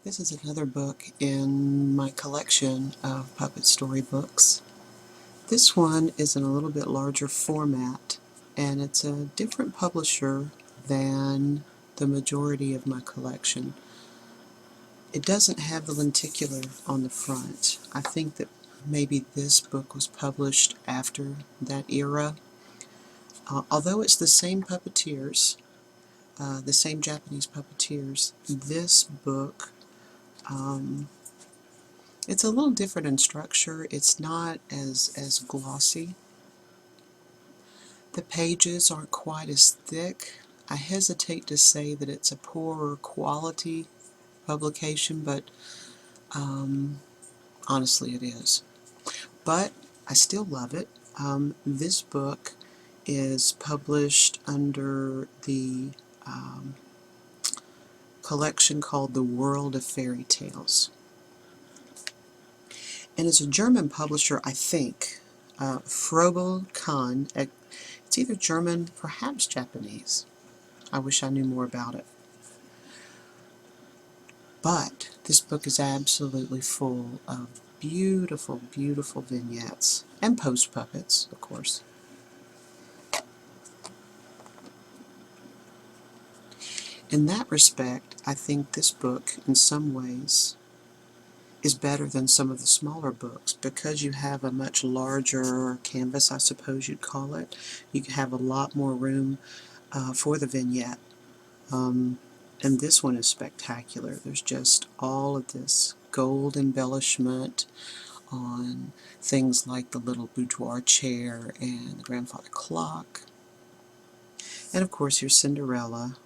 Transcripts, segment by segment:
This is another book in my collection of puppet storybooks. This one is in a little bit larger format, and it's a different publisher than the majority of my collection. It doesn't have the lenticular on the front. I think that maybe this book was published after that era. Although it's the same puppeteers, the same Japanese puppeteers, this book it's a little different in structure. It's not as glossy. The pages aren't quite as thick. I hesitate to say that it's a poorer quality publication, but honestly it is. But I still love it. This book is published under the collection called The World of Fairy Tales. And it's a German publisher, I think. Frobel Kahn. It's either German, perhaps Japanese. I wish I knew more about it. But this book is absolutely full of beautiful, beautiful vignettes. And post puppets, of course. In that respect, I think this book, in some ways, is better than some of the smaller books because you have a much larger canvas, I suppose you'd call it. You have a lot more room for the vignette. And this one is spectacular. There's just all of this gold embellishment on things like the little boudoir chair and the grandfather clock. And of course here's Cinderella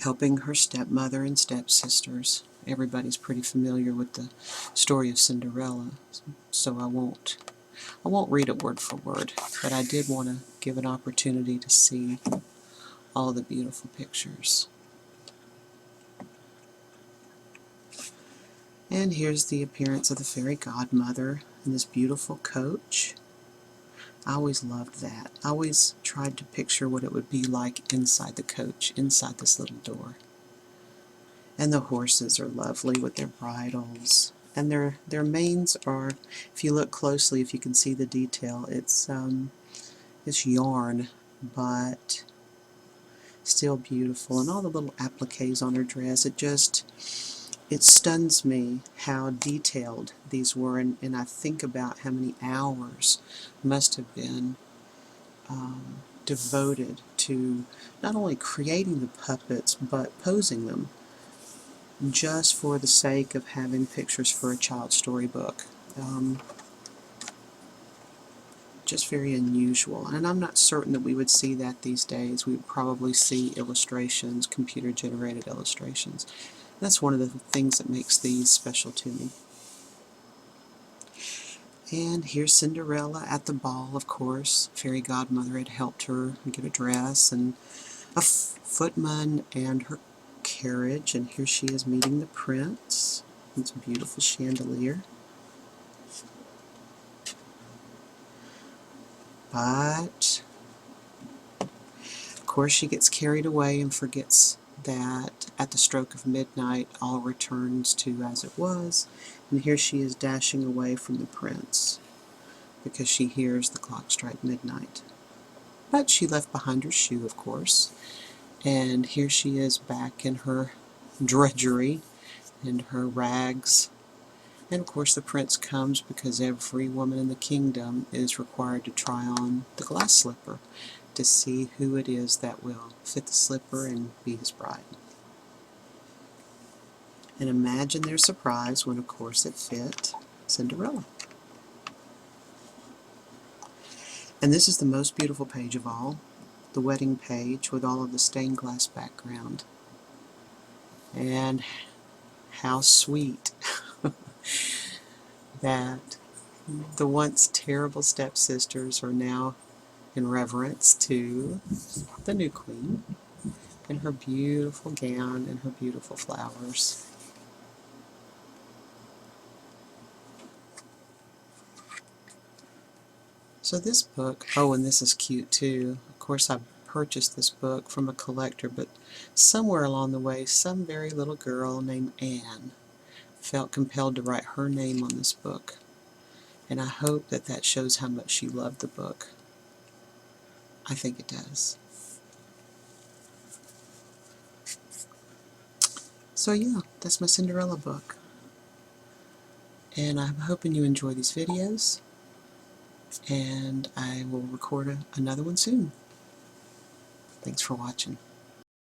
helping her stepmother and stepsisters. Everybody's pretty familiar with the story of Cinderella, so I won't read it word for word, but I did want to give an opportunity to see all the beautiful pictures. And here's the appearance of the fairy godmother in this beautiful coach. I always loved that. I always tried to picture what it would be like inside the coach, inside this little door. And the horses are lovely with their bridles. And their manes are, if you look closely, if you can see the detail, it's yarn, but still beautiful. And all the little appliques on her dress, it stuns me how detailed these were, and I think about how many hours must have been devoted to not only creating the puppets, but posing them, just for the sake of having pictures for a child's storybook. Just very unusual, and I'm not certain that we would see that these days. We would probably see illustrations, computer-generated illustrations. That's one of the things that makes these special to me. And here's Cinderella at the ball, of course. Fairy godmother had helped her get a dress and a footman and her carriage, and here she is meeting the prince. It's a beautiful chandelier. But, of course, she gets carried away and forgets that at the stroke of midnight all returns to as it was, and here she is dashing away from the prince because she hears the clock strike midnight. But she left behind her shoe, of course, and here she is back in her drudgery and her rags. And of course the prince comes because every woman in the kingdom is required to try on the glass slipper to see who it is that will fit the slipper and be his bride. And imagine their surprise when, of course, it fit Cinderella. And this is the most beautiful page of all, the wedding page with all of the stained glass background. And how sweet that the once terrible stepsisters are now in reverence to the new queen in her beautiful gown and her beautiful flowers. So this book, oh, and this is cute too. Of course, I purchased this book from a collector, but somewhere along the way, some very little girl named Anne felt compelled to write her name on this book. And I hope that that shows how much she loved the book. I think it does. So yeah, that's my Cinderella book. And I'm hoping you enjoy these videos. And I will record another one soon. Thanks for watching.